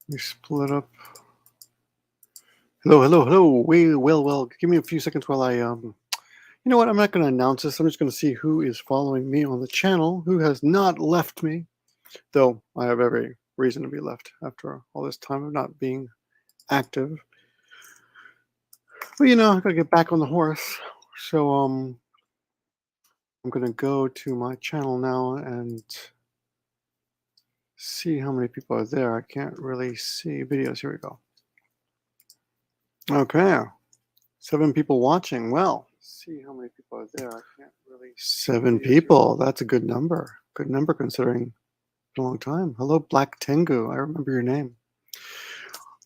We split up. Hello. Wait, well. Give me a few seconds while I You know what? I'm not going to announce this. I'm just going to see who is following me on the channel, who has not left me. Though I have every reason to be left after all this time of not being active. But I got to get back on the horse. So I'm going to go to my channel now and see how many people are there. I can't really see videos. Here we go. Okay. 7 people watching. Well, see how many people are there. I can't really. 7 people. That's a good number. Good number considering a long time. Hello, Black Tengu. I remember your name.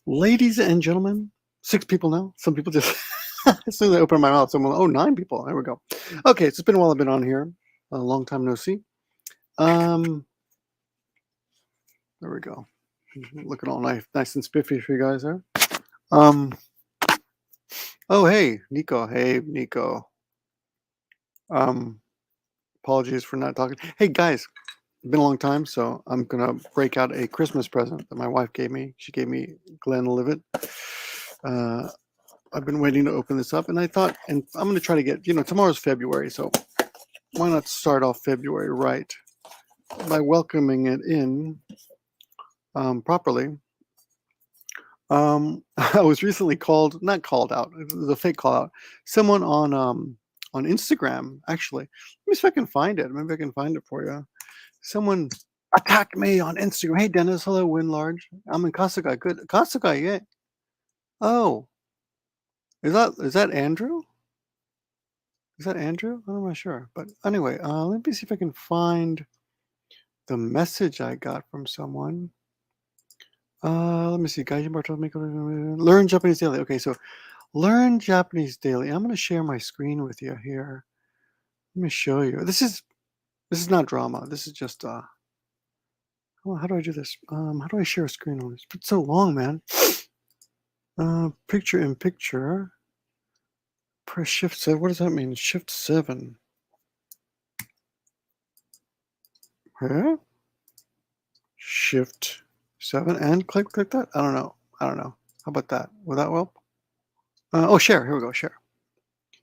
Ladies and gentlemen, 6 people now. Some people just, as soon as I open my mouth, someone, 9 people. There we go. Okay, so it's been a while I've been on here. A long time no see. There we go. Looking all nice and spiffy for you guys there. Oh, hey, Nico. Hey, Nico. Apologies for not talking. Hey, guys. It's been a long time, so I'm gonna break out a Christmas present that my wife gave me. She gave me Glenlivet. I've been waiting to open this up, and I thought, and I'm gonna try to get. Tomorrow's February, so why not start off February right by welcoming it in properly. I was recently not called out. It was a fake call out. Someone on Instagram, actually. Let me see if I can find it. Maybe I can find it for you. Someone attacked me on Instagram. Hey, Dennis. Hello, Win Large. I'm in Kasugai. Good. Kasugai, yeah. Oh. Is that Andrew? Is that Andrew? I'm not sure. But anyway, let me see if I can find the message I got from someone. Let me see. Gaijin Bartol Learn Japanese Daily. Okay, so Learn Japanese Daily. I'm going to share my screen with you here. Let me show you. This is not drama. This is just how do I do this? How do I share a screen on this? It's so long, man. Picture in picture. Press Shift 7. What does that mean? Shift 7. Huh? Shift 7 and click that. I don't know. How about that? Will that help? Share. Here we go.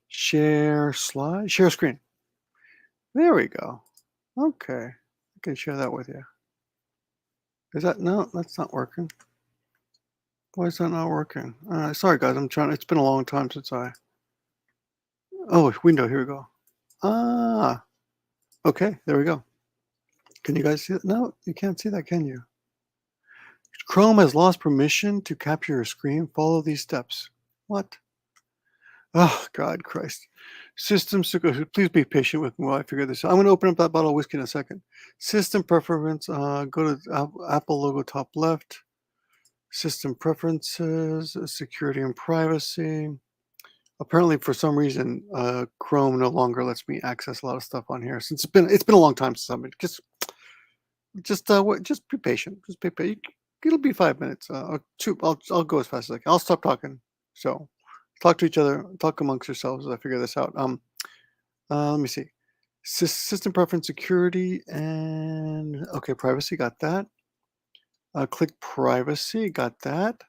Share slide. Share screen. There we go. Okay. I can share that with you. Is that no? That's not working. Why is that not working? Sorry, guys. I'm trying. It's been a long time since I. Oh, window. Here we go. Okay. There we go. Can you guys see it? No, you can't see that, can you? Chrome has lost permission to capture your screen. Follow these steps. What? Oh, God Christ. Please be patient with me while I figure this out. I'm going to open up that bottle of whiskey in a second. System preference, go to Apple logo top left. System preferences, security and privacy. Apparently, for some reason, Chrome no longer lets me access a lot of stuff on here. Since it's been a long time since I've been. Just be patient. Just be patient. It'll be 5 minutes. Or 2. I'll go as fast as I can. I'll stop talking. So, talk to each other. Talk amongst yourselves as I figure this out. Let me see. System preference, security, and okay, privacy. Got that. Click privacy. Got that.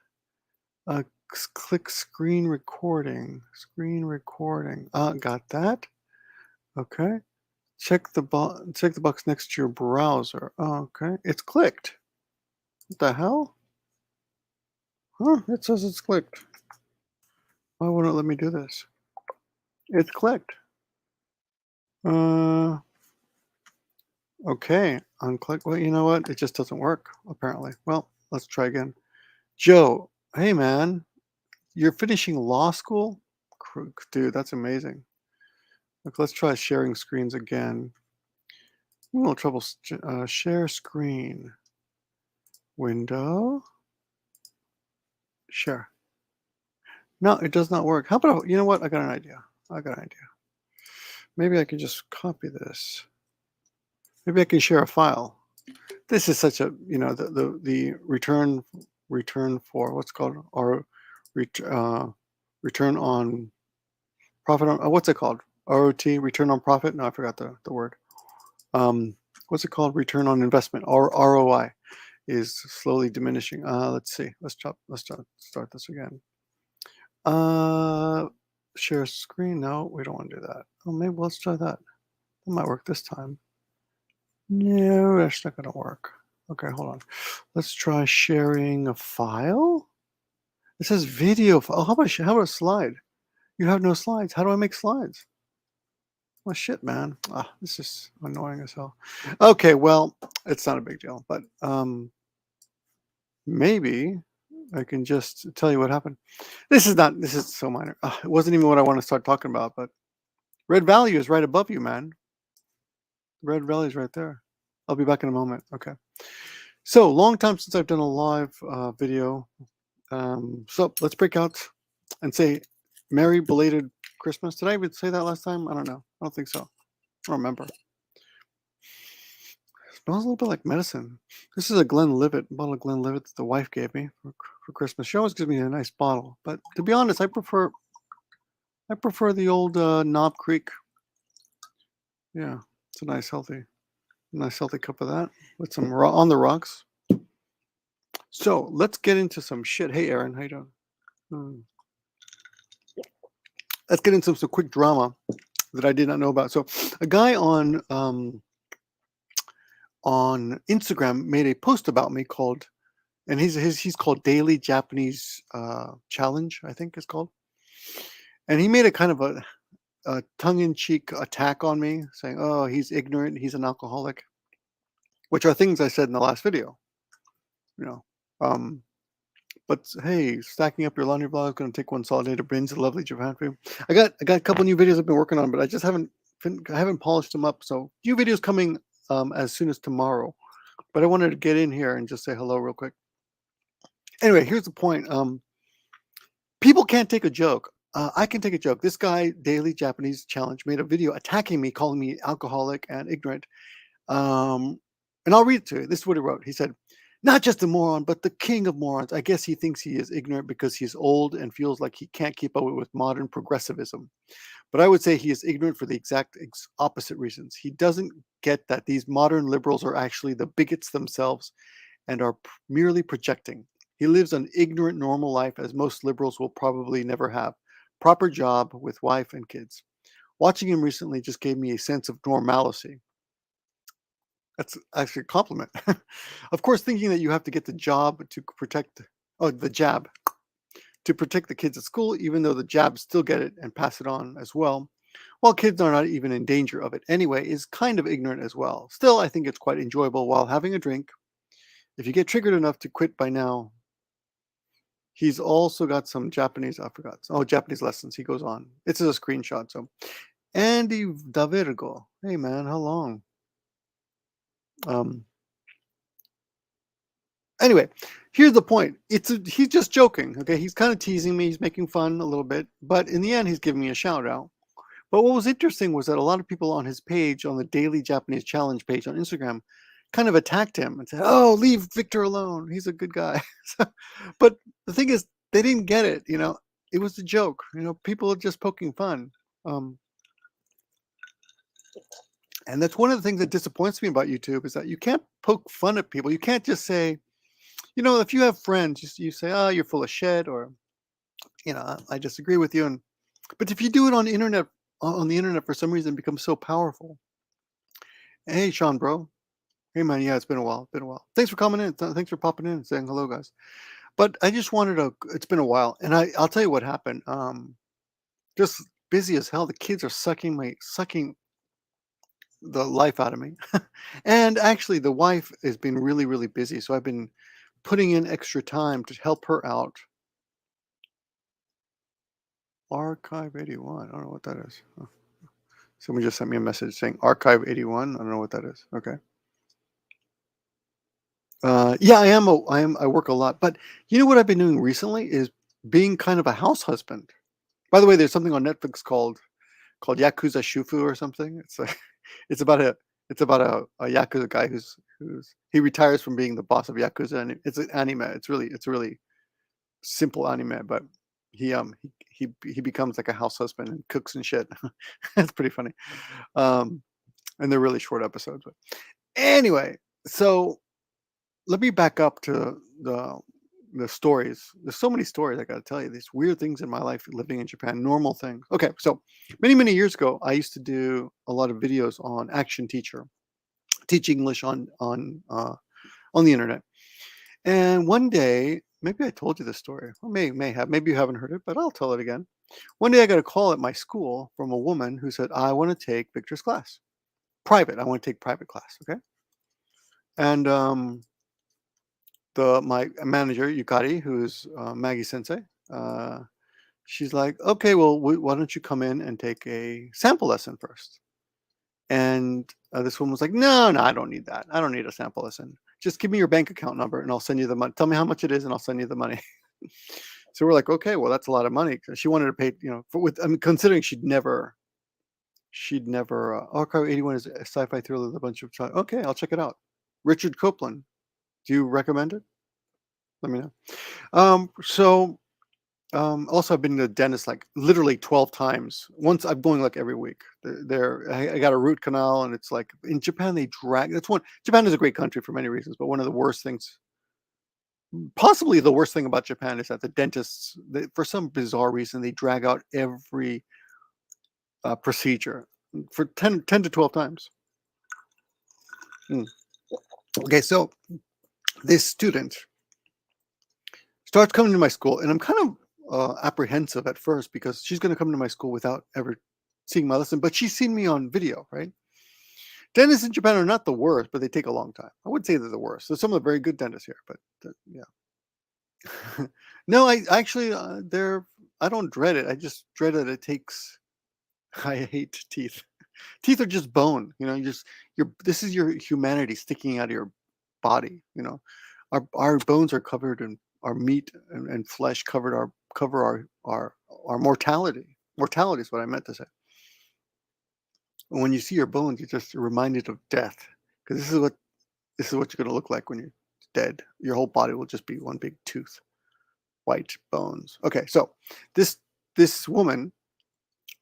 Click screen recording. Got that. Okay. Check the box next to your browser. Okay. It's clicked. What the hell? Huh? It says it's clicked. Why won't it let me do this? It's clicked. Okay. Unclick. Well, you know what? It just doesn't work, apparently. Well, let's try again. Joe, hey man, you're finishing law school? Dude, that's amazing. Look, let's try sharing screens again. A little trouble. Share screen. Window. Share. No, it does not work. How about, you know what? I got an idea. Maybe I can just copy this. Maybe I can share a file. This is such a, the return for what's called, or return on profit on, what's it called? ROT, return on profit? No, I forgot the word. What's it called? Return on investment, or ROI. is slowly diminishing. Let's see. Let's start this again. Share screen. No, we don't want to do that. Oh, maybe let's try that. That might work this time. No, that's not going to work. Okay, hold on. Let's try sharing a file. It says video. Oh, how about a slide? You have no slides. How do I make slides? Well, shit, man. This is annoying as hell. Okay, well, it's not a big deal, but maybe I can just tell you what happened. This is so minor. It wasn't even what I want to start talking about, but red value is right above you, man. Red value is right there. I'll be back in a moment. Okay. So, long time since I've done a live video. So, let's break out and say Merry belated Christmas. Did I even say that last time? I don't know. I don't think so. I don't remember. It smells a little bit like medicine. This is a Glenlivet, bottle of Glenlivet that the wife gave me for Christmas. She always gives me a nice bottle. But to be honest, I prefer the old Knob Creek. Yeah, it's a nice healthy cup of that with some on the rocks. So let's get into some shit. Hey, Aaron, how you doing? Let's get into some quick drama that I did not know about. So a guy on Instagram made a post about me called, and he's called Daily Japanese Challenge, I think it's called. And he made a kind of a tongue-in-cheek attack on me, saying, "Oh, he's ignorant. He's an alcoholic," which are things I said in the last video. But hey, stacking up your laundry vlog is going to take one solid day to binge the lovely Japan food. I got a couple new videos I've been working on, but I just haven't polished them up. So new videos coming as soon as tomorrow. But I wanted to get in here and just say hello real quick. Anyway, here's the point. People can't take a joke. I can take a joke. This guy, Daily Japanese Challenge, made a video attacking me, calling me alcoholic and ignorant. And I'll read it to you. This is what he wrote. He said, "Not just a moron, but the king of morons. I guess he thinks he is ignorant because he's old and feels like he can't keep up with modern progressivism. But I would say he is ignorant for the exact opposite reasons. He doesn't get that these modern liberals are actually the bigots themselves and are merely projecting. He lives an ignorant, normal life as most liberals will probably never have. Proper job with wife and kids. Watching him recently just gave me a sense of normalcy." That's actually a compliment. Of course, thinking that you have to get the job to protect, the jab to protect the kids at school, even though the jabs still get it and pass it on as well, while kids are not even in danger of it anyway, is kind of ignorant as well. Still, I think it's quite enjoyable while having a drink. If you get triggered enough to quit by now, he's also got some Japanese, I forgot. Oh, Japanese lessons. He goes on. It's a screenshot. So, Andy Davirgo. Hey, man, how long? Anyway, here's the point. He's just joking. Okay, he's kind of teasing me. He's making fun a little bit, but in the end, he's giving me a shout out. But what was interesting was that a lot of people on his page, on the Daily Japanese Challenge page on Instagram, kind of attacked him and said, "Oh, leave Victor alone. He's a good guy." But the thing is, they didn't get it. It was a joke. People are just poking fun. And that's one of the things that disappoints me about YouTube is that you can't poke fun at people. You can't just say, if you have friends, you say, "Oh, you're full of shit," or, "I disagree with you." But if you do it on the internet for some reason, it becomes so powerful. Hey, Sean, bro. Hey, man. Yeah, it's been a while. Thanks for coming in. Thanks for popping in and saying hello, guys. But I just wanted to. It's been a while, and I'll tell you what happened. Just busy as hell. The kids are sucking the life out of me, and actually, the wife has been really, really busy. So I've been putting in extra time to help her out. Archive 81. I don't know what that is. Oh. Someone just sent me a message saying Archive 81. I don't know what that is. Okay. Yeah, I work a lot, but you know what I've been doing recently is being kind of a house husband. By the way, there's something on Netflix called Yakuza Shufu or something. It's like it's about a Yakuza guy who's he retires from being the boss of Yakuza, and it's an anime. It's really simple anime, but he becomes like a house husband and cooks and shit. It's pretty funny. And they're really short episodes. But anyway, so let me back up to the stories. There's so many stories I got to tell you. These weird things in my life living in Japan, normal things. Okay, so many years ago, I used to do a lot of videos on Action Teacher, teach English on the internet. And one day, maybe I told you this story. Or may have. Maybe you haven't heard it, but I'll tell it again. One day, I got a call at my school from a woman who said, "I want to take Victor's class, private. I want to take private class." Okay, and the my manager Yukari, who's Maggie Sensei, uh, she's like, "Okay, well, why don't you come in and take a sample lesson first?" And this woman was like, "No, no, I don't need that. I don't need a sample lesson. Just give me your bank account number and I'll send you the money. Tell me how much it is and I'll send you the money." So we're like, "Okay, well, that's a lot of money." 'Cause she wanted to pay, I mean, considering she'd never. Archive 81 is a sci-fi thriller with a bunch of. Okay, I'll check it out. Richard Copeland. Do you recommend it? Let me know. So also, I've been to the dentist like literally 12 times. Once I'm going like every week. I got a root canal, and it's like in Japan they drag. That's one. Japan is a great country for many reasons, but one of the worst things, possibly the worst thing about Japan, is that the dentists, for some bizarre reason, they drag out every procedure for 10 to 12 times. Mm. Okay, so this student starts coming to my school, and I'm kind of apprehensive at first because she's going to come to my school without ever seeing my lesson, but she's seen me on video, right? Dentists in Japan are not the worst, but they take a long time. I wouldn't say they're the worst. There's some of the very good dentists here, but yeah. No, I actually, I don't dread it. I just dread that it takes. I hate teeth. Teeth are just bone. This is your humanity sticking out of your body. Our bones are covered in our meat and flesh cover our mortality. Mortality is what I meant to say. And when you see your bones, you're just reminded of death, because this is what you're going to look like when you're dead. Your whole body will just be one big tooth, white bones. Okay, so this woman,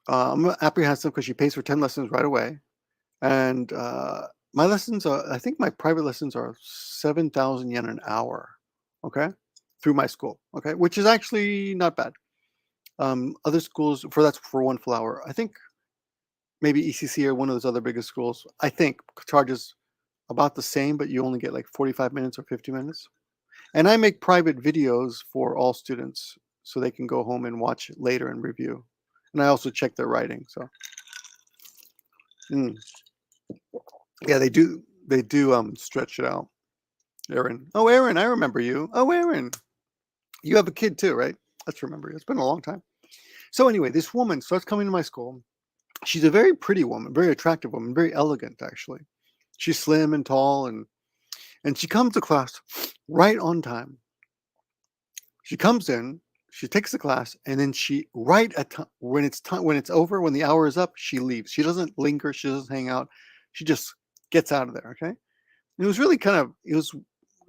I'm apprehensive because she pays for 10 lessons right away, and my lessons are, I think my private lessons are 7,000 yen an hour. Okay, through my school. Okay, which is actually not bad. Other schools, that's for one full hour. I think maybe ECC or one of those other biggest schools, I think, charges about the same, but you only get like 45 minutes or 50 minutes. And I make private videos for all students so they can go home and watch it later and review. And I also check their writing. So, mm, yeah, they do stretch it out. Aaron. Oh, Aaron, I remember you. Oh, Aaron, you have a kid too, right? Let's remember you. It's been a long time. So anyway, this woman starts coming to my school. She's a very pretty woman, very attractive woman, very elegant actually. She's slim and tall, and she comes to class right on time. She comes in, she takes the class, and then she right at when it's time, when it's over, when the hour is up, she leaves. She doesn't linger, she doesn't hang out. She just gets out of there, okay? And it was really it was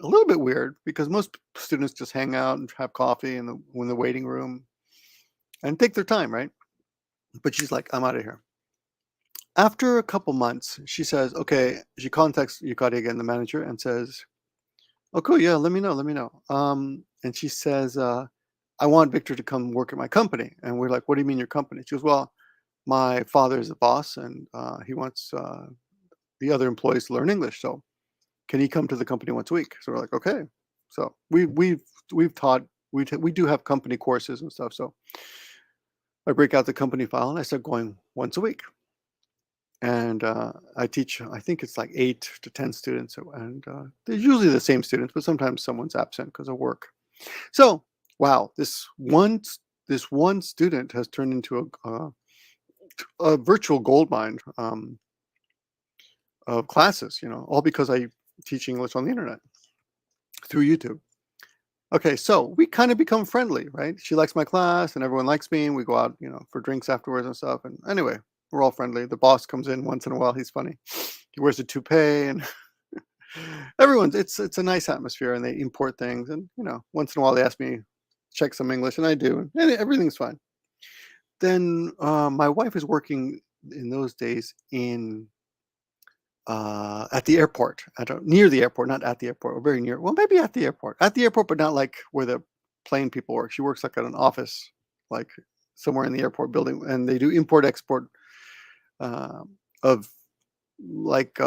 a little bit weird because most students just hang out and have coffee in the waiting room and take their time, right? But she's like, "I'm out of here." After a couple months, she says, "Okay." She contacts Yukari again, the manager, and says, "Oh, cool. Yeah, let me know. Let me know." And she says, "I want Victor to come work at my company." And we're like, "What do you mean your company?" She goes, "Well, my father is the boss, and he wants the other employees to learn English. So can he come to the company once a week?" So we're like, "Okay." So we've taught we do have company courses and stuff. So I break out the company file and I start going once a week. And I teach, I think it's like 8 to 10 students, and they're usually the same students, but sometimes someone's absent because of work. So, wow, this one student has turned into a virtual gold mine of classes. All because I teach English on the internet through YouTube. Okay, so we kind of become friendly, right? She likes my class, and everyone likes me, and we go out, for drinks afterwards and stuff. And anyway, we're all friendly. The boss comes in once in a while. He's funny. He wears a toupee, and everyone's. It's a nice atmosphere, and they import things. And once in a while they ask me check some English, and I do, and everything's fine. Then my wife is working in those days in at the airport. Near the airport, not at the airport, or very near. Well, maybe at the airport. At the airport, but not like where the plane people work. She works like at an office, like somewhere in the airport building, and they do import export uh, of like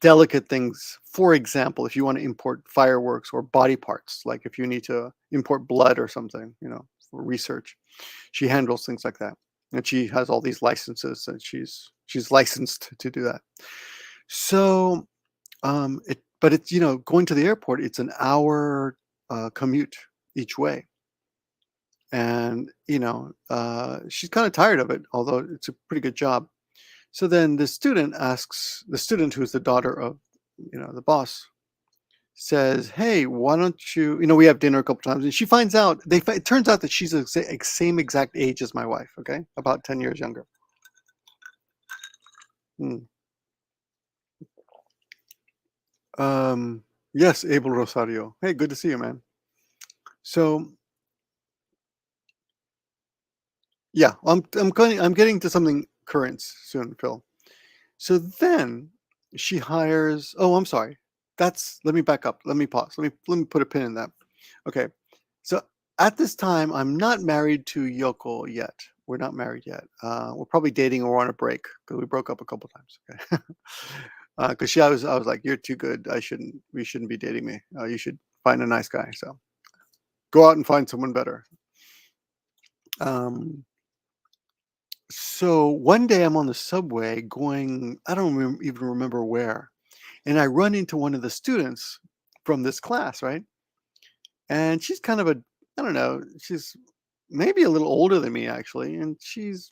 delicate things. For example, if you want to import fireworks or body parts, like if you need to import blood or something, for research, she handles things like that, and she has all these licenses, and she's licensed to do that. So, but it's going to the airport. It's an hour commute each way, and she's kind of tired of it, although it's a pretty good job. So then the student asks the student, who's the daughter of the boss, says, "Hey, why don't you? We have dinner a couple times." And she finds out it turns out that she's the same exact age as my wife. Okay, about 10 years younger. Hmm. Yes, Abel Rosario. Hey, good to see you, man. So yeah, I'm getting to something current soon, Phil. So then she hires. Oh, I'm sorry. Let me back up. Let me pause. Let me put a pin in that. Okay. So at this time, I'm not married to Yoko yet. We're not married yet. We're probably dating or we're on a break because we broke up a couple times. Okay. Because I was like, you're too good. We shouldn't be dating me. You should find a nice guy. So go out and find someone better. Um, so one day I'm on the subway going, I don't even remember where, and I run into one of the students from this class, right? And she's kind of I don't know, she's maybe a little older than me actually, and she's,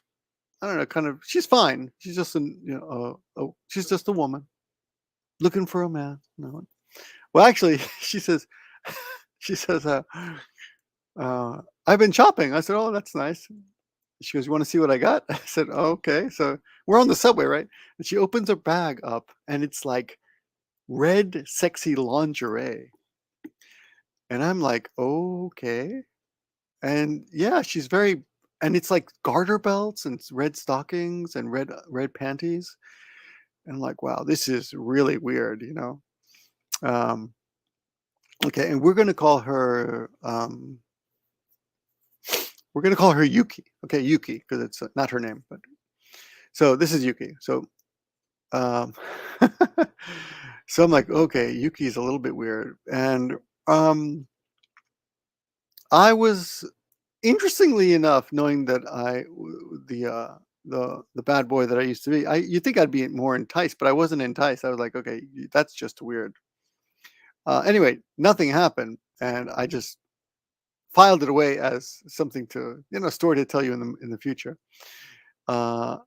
I don't know, she's fine. She's just she's just a woman looking for a man. No. Well, actually, she says, she says, I've been shopping. I said, oh, that's nice. She goes, you want to see what I got? I said, oh, okay. So we're on the subway, right? And she opens her bag up, and it's like red, sexy lingerie. And I'm like, okay. And yeah, and it's like garter belts and red stockings and red panties. And I'm like, wow, this is really weird. Um, okay, and we're gonna call her Yuki. Okay, Yuki, because it's not her name, but so this is Yuki. So um, so I'm like, okay, Yuki's a little bit weird, and um, I was, interestingly enough, knowing that the bad boy that I used to be, you think I'd be more enticed, but I wasn't enticed. I was like, okay, that's just weird. Anyway, nothing happened, and I just filed it away as something to, story to tell you in the future. Uh,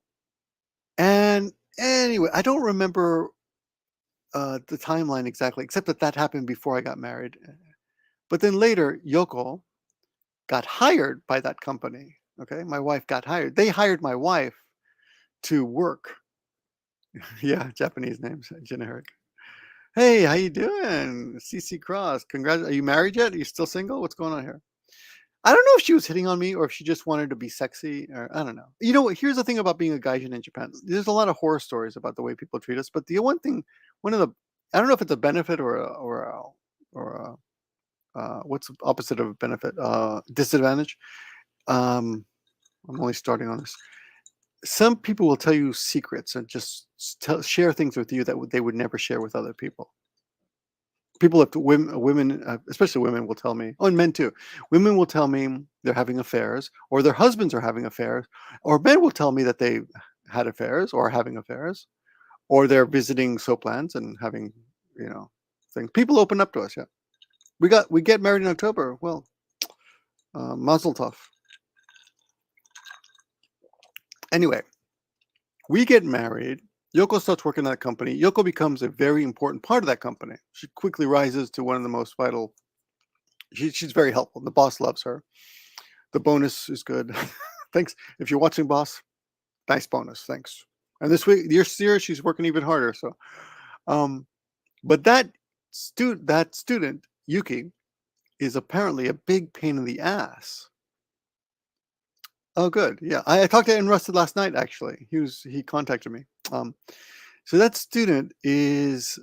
and anyway, I don't remember the timeline exactly, except that happened before I got married. But then later, Yoko got hired by that company. Okay, my wife got hired. They hired my wife to work. Yeah, Japanese names, generic. Hey, how you doing? CC Cross. Congrats. Are you married yet? Are you still single? What's going on here? I don't know if she was hitting on me or if she just wanted to be sexy, or I don't know. Here's the thing about being a gaijin in Japan. There's a lot of horror stories about the way people treat us, but the one thing, one of the, I don't know if it's a benefit or what's the opposite of a benefit? Disadvantage. Um, I'm only starting on this. Some people will tell you secrets and just share things with you that they would never share with other people. People have to, women, especially women, will tell me, oh, and men too. Women will tell me they're having affairs, or their husbands are having affairs, or men will tell me that they had affairs or are having affairs, or they're visiting soaplans and having, things. People open up to us. Yeah, we get married in October. Well, Mazel Tov. Anyway, we get married. Yoko starts working at that company. Yoko becomes a very important part of that company. She quickly rises to one of the most vital. She's very helpful. The boss loves her. The bonus is good. Thanks. If you're watching, boss, nice bonus. Thanks. And this year she's working even harder. So, um, but that student Yuki is apparently a big pain in the ass. Oh, good. Yeah, I talked to Enrusted last night. Actually, he contacted me. So that student is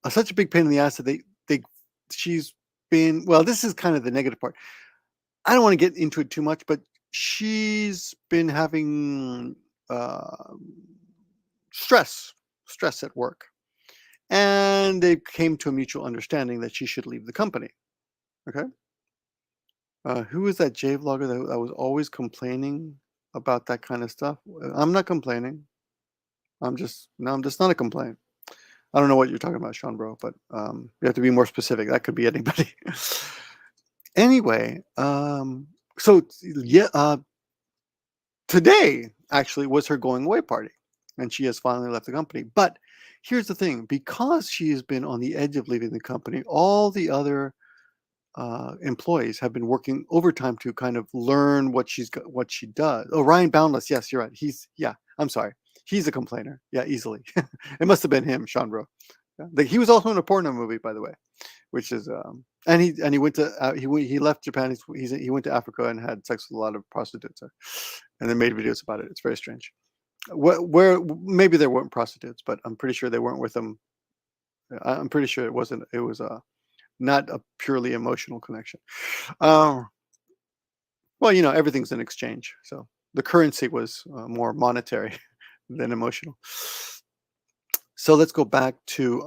such a big pain in the ass that they she's been, well, this is kind of the negative part. I don't want to get into it too much, but she's been having uh, stress stress at work, and they came to a mutual understanding that she should leave the company. Okay. Who was that J vlogger that was always complaining about that kind of stuff? I'm not complaining. I'm just not a complaint. I don't know what you're talking about, Sean, bro, but you have to be more specific. That could be anybody. Anyway, so yeah, today actually was her going away party, and she has finally left the company. But here's the thing: because she has been on the edge of leaving the company, all the other employees have been working overtime to kind of learn what she does. Oh, Ryan Boundless, yes, you're right. Yeah. I'm sorry, he's a complainer. Yeah, easily. It must have been him, Sean, bro. Yeah. He was also in a porno movie, by the way, which is and he went to he left Japan. He went to Africa and had sex with a lot of prostitutes, and then made videos about it. It's very strange. Where maybe there weren't prostitutes, but I'm pretty sure they weren't with him. I'm pretty sure it wasn't. It was not a purely emotional connection. Um, well, everything's an exchange, so the currency was more monetary than emotional. So let's go back to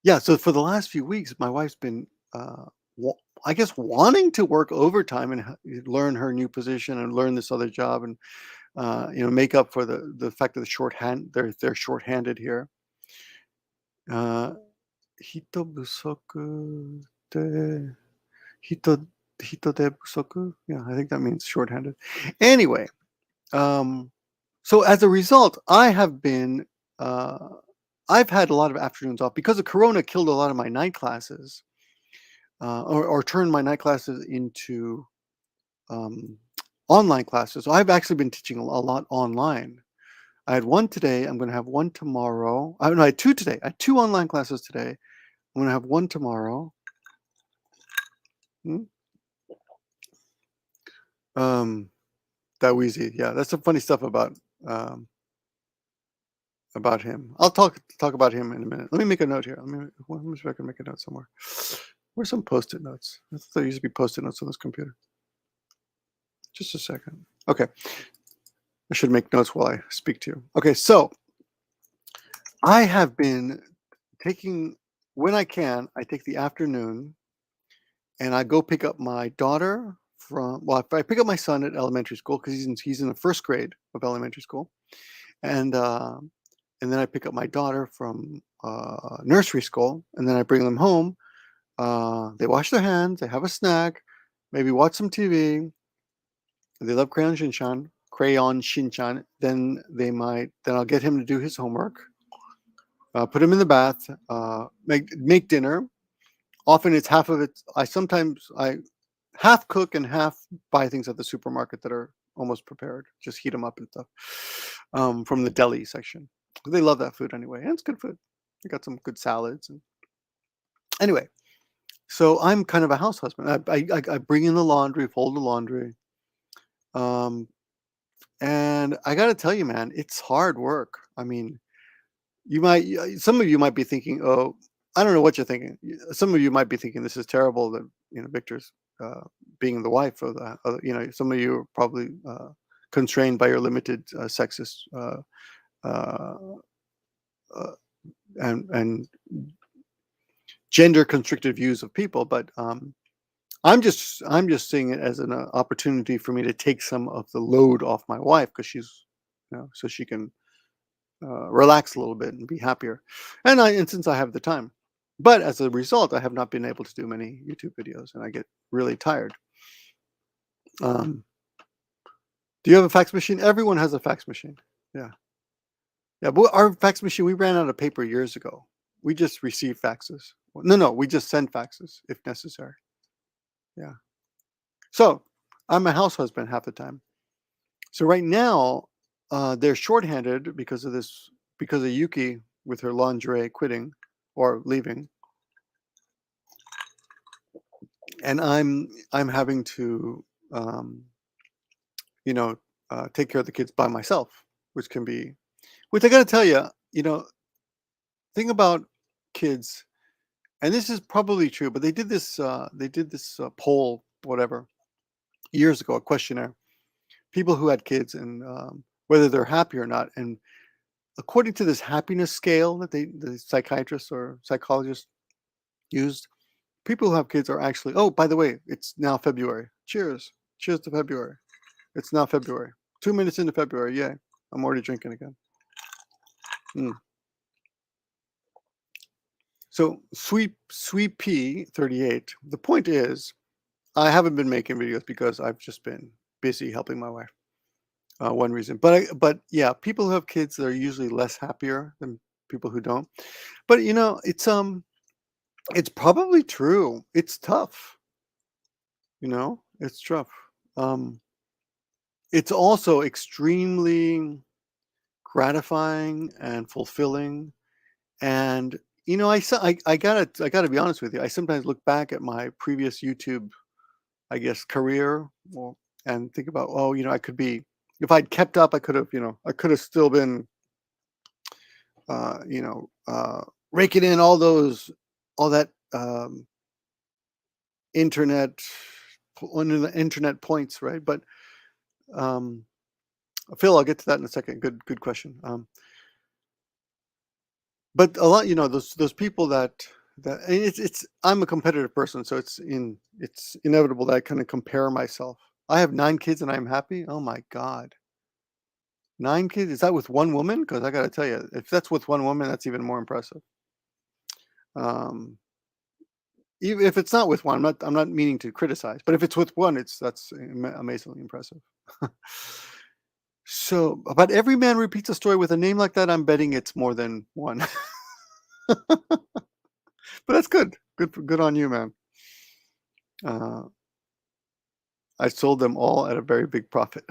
yeah. So for the last few weeks, my wife's been, I guess, wanting to work overtime and learn her new position and learn this other job, and make up for the fact that they're shorthanded here. Uh, Hito busoku de hito hito de busoku. Yeah, I think that means shorthanded. Anyway, um, so as a result, uh, I've had a lot of afternoons off because of Corona. Killed a lot of my night classes, or turned my night classes into um, online classes. So I've actually been teaching a lot online. I had one today. I'm going to have one tomorrow. No, I had two today. I had two online classes today. I'm going to have one tomorrow. Hmm? Um, that Wheezy. Yeah, that's some funny stuff um, about him. I'll talk about him in a minute. Let me make a note here. Let me see if I can make a note somewhere. Where's some post-it notes? I thought there used to be post-it notes on this computer. Just a second. Okay. I should make notes while I speak to you. Okay, so I have been taking, when I can, I take the afternoon and I go pick up my daughter I pick up my son at elementary school because he's in the first grade of elementary school, and and then I pick up my daughter from nursery school, and then I bring them home. They wash their hands, they have a snack, maybe watch some TV. They love Crayon Shinchan. Then I'll get him to do his homework. Put him in the bath. Make dinner. Often it's half of it. I half cook and half buy things at the supermarket that are almost prepared. Just heat them up and stuff from the deli section. They love that food anyway, and it's good food. I got some good salads. And anyway, so I'm kind of a house husband. I bring in the laundry, fold the laundry, um, and I got to tell you, man, it's hard work. I mean, some of you might be thinking, oh, I don't know what you're thinking. Some of you might be thinking this is terrible that Victor's being the wife of the some of you are probably constrained by your limited sexist uh, uh, and gender constricted views of people, but I'm just seeing it as an opportunity for me to take some of the load off my wife because she's so she can relax a little bit and be happier. And since I have the time, but as a result, I have not been able to do many YouTube videos, and I get really tired. Um, do you have a fax machine? Everyone has a fax machine. Yeah, yeah. But our fax machine, we ran out of paper years ago. We just receive faxes. No, we just send faxes if necessary. Yeah. So I'm a house husband half the time. So right now, they're shorthanded because of Yuki with her lingerie quitting or leaving, and I'm having to um, take care of the kids by myself, which can be Which I got to tell you, thing about kids, and this is probably true, but they did this. Poll, whatever, years ago, a questionnaire. People who had kids and whether they're happy or not, and according to this happiness scale that the psychiatrists or psychologists used, people who have kids are actually. Oh, by the way, it's now February. Cheers, cheers to February. It's now February. 2 minutes into February. Yay! I'm already drinking again. Mm. So sweet P 38. The point is, I haven't been making videos because I've just been busy helping my wife. One reason, but yeah, people who have kids, they're usually less happier than people who don't. But it's probably true. It's tough. It's tough. Um, it's also extremely gratifying and fulfilling. And I gotta be honest with you. I sometimes look back at my previous YouTube, I guess, career, well, and think about, oh, I could be, if I'd kept up, I could have still been, raking in all that internet, on the internet points, right? But um, Phil, I'll get to that in a second. Good question. But a lot, those people and it's I'm a competitive person, so it's inevitable that I kind of compare myself. I have 9 kids and I'm happy. Oh my God. 9 kids? Is that with one woman? Because I got to tell you, if that's with one woman, that's even more impressive. Um, Even if it's not with one, I'm not meaning to criticize, but if it's with one, that's amazingly impressive. So, about every man repeats a story with a name like that. I'm betting it's more than one, but that's good. Good on you, man. Uh, I sold them all at a very big profit.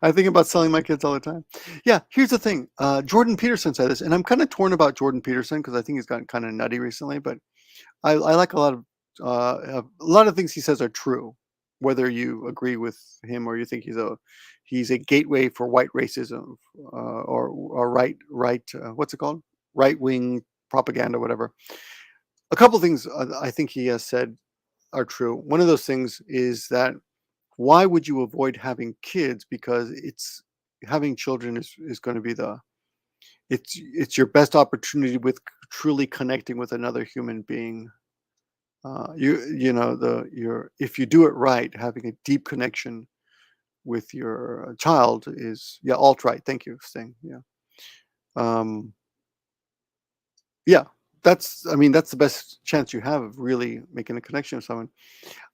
I think about selling my kids all the time. Yeah, here's the thing. Jordan Peterson said this, and I'm kind of torn about Jordan Peterson because I think he's gotten kind of nutty recently. But I like a lot of things he says are true, whether you agree with him or you think he's a gateway for white racism, or right what's it called, right wing propaganda, whatever. A couple things I think he has said are true. One of those things is that why would you avoid having kids? Because it's having children is going to be it's your best opportunity with truly connecting with another human being. If you do it right, having a deep connection with your child is, yeah, alt right. Thank you, Sting. Yeah. Um, yeah, that's the best chance you have of really making a connection with someone.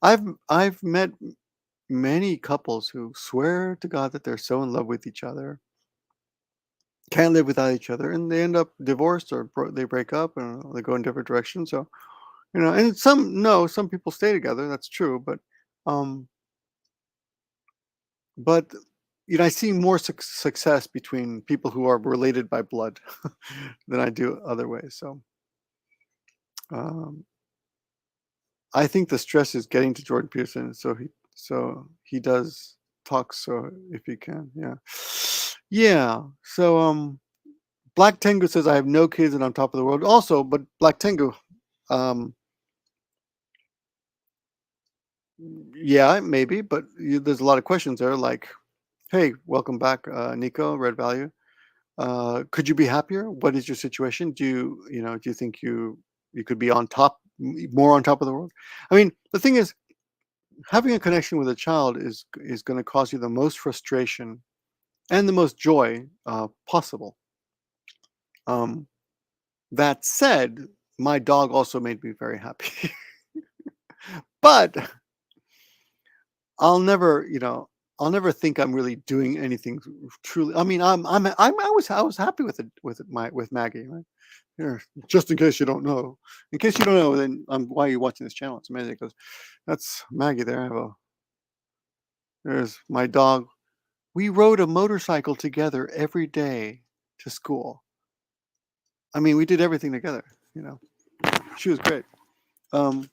I've met many couples who swear to God that they're so in love with each other, can't live without each other, and they end up divorced or they break up and they go in different directions. So, and some people stay together. That's true, um, but I see more success between people who are related by blood than I do other ways. So, um, I think the stress is getting to Jordan Peterson, so he does talk. So if he can, yeah, yeah. So Black Tengu says I have no kids and I'm top of the world. Also, but Black Tengu, um, yeah, maybe, but there's a lot of questions there. Like, hey, welcome back, Nico, Red Value. Could you be happier? What is your situation? Do you think you could be more on top of the world? I mean, the thing is, having a connection with a child is going to cause you the most frustration and the most joy possible. Um, that said, my dog also made me very happy, but I'll never, I'll never think I'm really doing anything truly. I mean, I was happy with Maggie. Right? Here, just in case you don't know. In case you don't know, then why are you watching this channel? It's amazing because that's Maggie there. There's my dog. We rode a motorcycle together every day to school. I mean, we did everything together. You know, she was great. Um,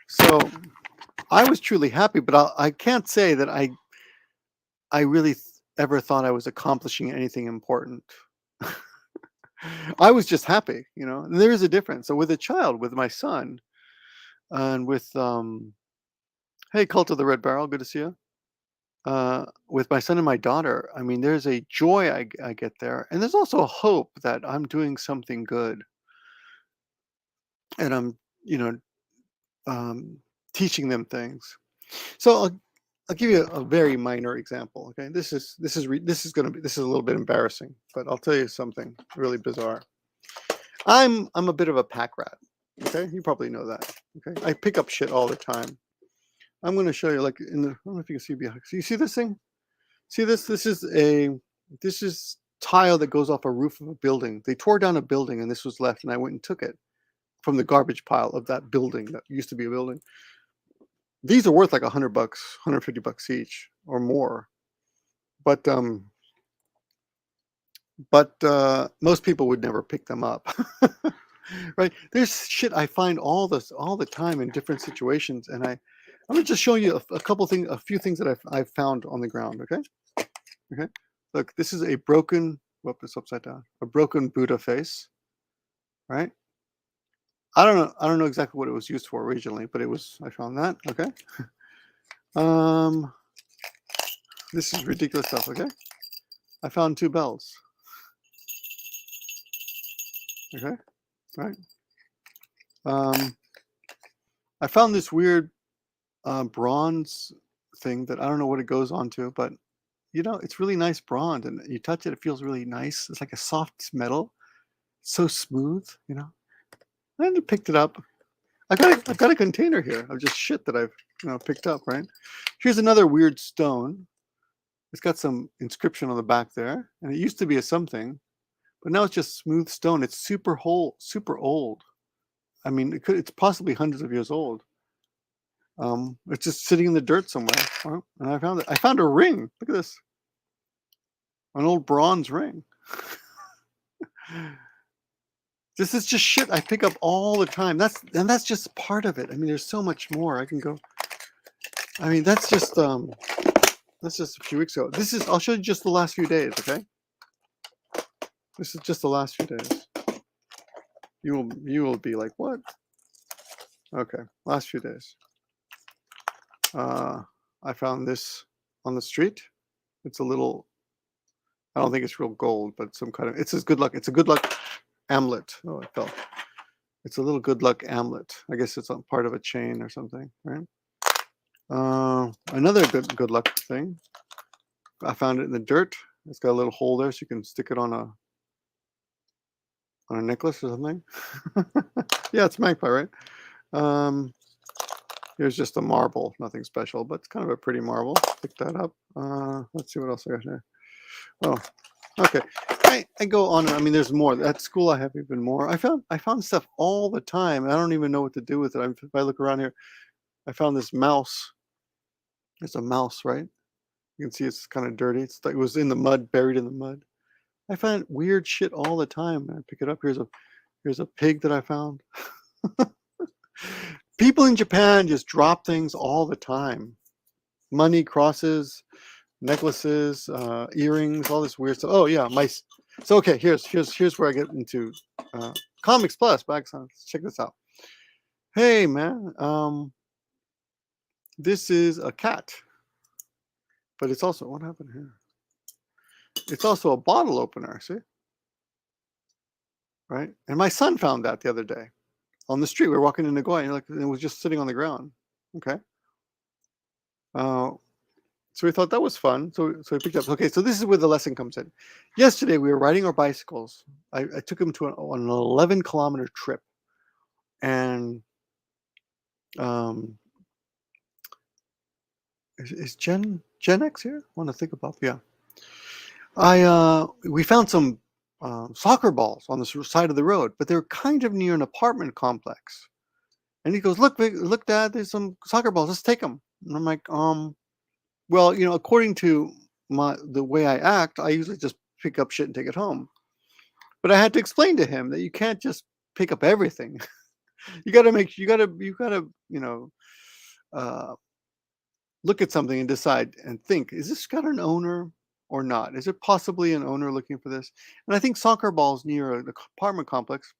so I was truly happy, but I can't say that I really. ever thought I was accomplishing anything important. I was just happy, you know. And there is a difference. So with a child, with my son, and with hey, Cult of the Red Barrel, good to see you. With my son and my daughter, I mean, there's a joy I get there, and there's also a hope that I'm doing something good, and I'm, you know, um, teaching them things. So I'll give you a very minor example. Okay, this is a little bit embarrassing, but I'll tell you something really bizarre. I'm a bit of a pack rat. Okay, you probably know that. Okay, I pick up shit all the time. I'm going to show you, like in the. I don't know if you can see behind. So you see this thing? See this? This is tile that goes off a roof of a building. They tore down a building, and this was left, and I went and took it from the garbage pile of that building that used to be a building. These are worth like $100, $150 each or more. But most people would never pick them up. Right? There's shit I find all the time in different situations, and I'm gonna just show you a couple things, a few things that I've found on the ground. Okay, okay. Look, this is a broken. Whoop, it's upside down. A broken Buddha face. Right? I don't know exactly what it was used for originally, but it was. I found that. Okay. Um, this is ridiculous stuff. Okay. I found 2 bells. Okay. Right. Um, I found this weird bronze thing that I don't know what it goes onto, but you know, it's really nice bronze, and you touch it, it feels really nice. It's like a soft metal, so smooth, you know. And I picked it up. I've got a container here of just shit that I've picked up. Right. Here's another weird stone. It's got some inscription on the back there, and it used to be a something, but now it's just smooth stone. It's super old. I mean, it's possibly hundreds of years old. It's just sitting in the dirt somewhere. And I found it. I found a ring. Look at this. An old bronze ring. This is just shit I pick up all the time. That's just part of it. I mean, there's so much more. I can go. I mean, that's just a few weeks ago. I'll show you just the last few days, okay? This is just the last few days. You will be like, what? Okay, last few days. I found this on the street. It's a little. I don't think it's real gold, but some kind of. It's good luck. It's a good luck amulet. Oh, it fell. It's a little good luck amulet. I guess it's on part of a chain or something, right? Another good luck thing. I found it in the dirt. It's got a little hole there, so you can stick it on a necklace or something. Yeah, it's magpie, right? Here's just a marble, nothing special, but it's kind of a pretty marble. Pick that up. Let's see what else I got here. Oh, okay. I go on. I mean, there's more. At school, I have even more. I found stuff all the time. I don't even know what to do with it. If I look around here, I found this mouse. It's a mouse, right? You can see it's kind of dirty. It was in the mud, buried in the mud. I find weird shit all the time. I pick it up. Here's a pig that I found. People in Japan just drop things all the time. Money, crosses, necklaces, earrings, all this weird stuff. Oh yeah, mice. So okay, here's where I get into Comics Plus. Check this out. Hey man, this is a cat, but it's also what happened here? It's also a bottle opener. See, right? And my son found that the other day on the street. We were walking in Nagoya, and it was just sitting on the ground. Okay. So we thought that was fun. So we picked up. Okay, so this is where the lesson comes in. Yesterday we were riding our bicycles. I took him to an 11-kilometer trip, and is Gen X here? I want to think about yeah. We found some soccer balls on the side of the road, but they're kind of near an apartment complex. And he goes, look, Dad, there's some soccer balls. Let's take them. And I'm like, well, you know, according to the way I act, I usually just pick up shit and take it home. But I had to explain to him that you can't just pick up everything. you got to, you know, look at something and decide and think, is this got an owner, or not? Is it possibly an owner looking for this? And I think soccer balls near the apartment complex.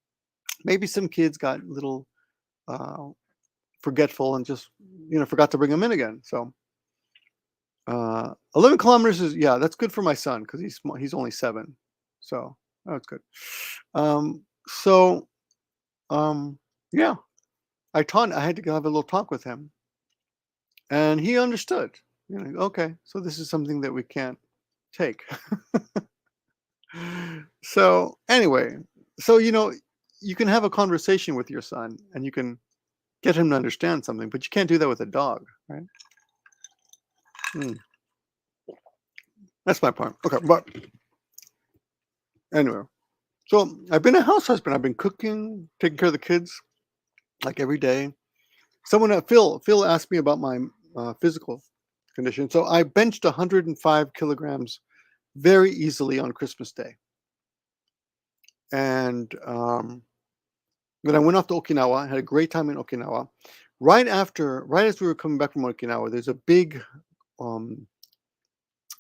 Maybe some kids got a little uh, forgetful and just forgot to bring them in again. So 11 kilometers is, yeah, that's good for my son because he's only 7, so that's good. So yeah, I had to have a little talk with him, and he understood. Okay, so this is something that we can't take. So anyway, so you can have a conversation with your son, and you can get him to understand something, but you can't do that with a dog, right? Hmm. That's my point. Okay, but anyway, so I've been a house husband. I've been cooking, taking care of the kids like every day. Someone, Phil asked me about my physical condition. So I benched 105 kilograms very easily on Christmas Day. And then I went off to Okinawa. I had a great time in Okinawa. Right as we were coming back from Okinawa, there's a big,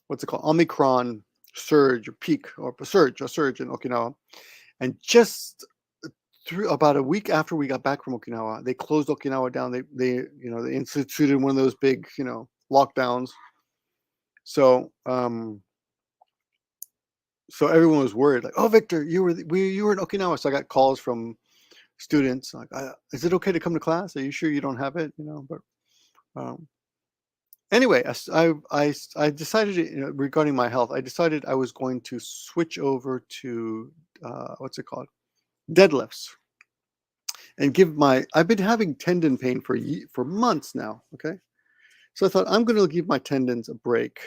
what's it called? Omicron surge or peak or a surge in Okinawa. And just through about a week after we got back from Okinawa, they closed Okinawa down. They instituted one of those big, lockdowns. So so everyone was worried, like, "Oh, Victor, you were in Okinawa." So I got calls from students like, "Is it okay to come to class? Are you sure you don't have it?" But anyway, I decided, regarding my health, I decided I was going to switch over to what's it called, deadlifts, and I've been having tendon pain for months now. Okay, so I thought I'm going to give my tendons a break,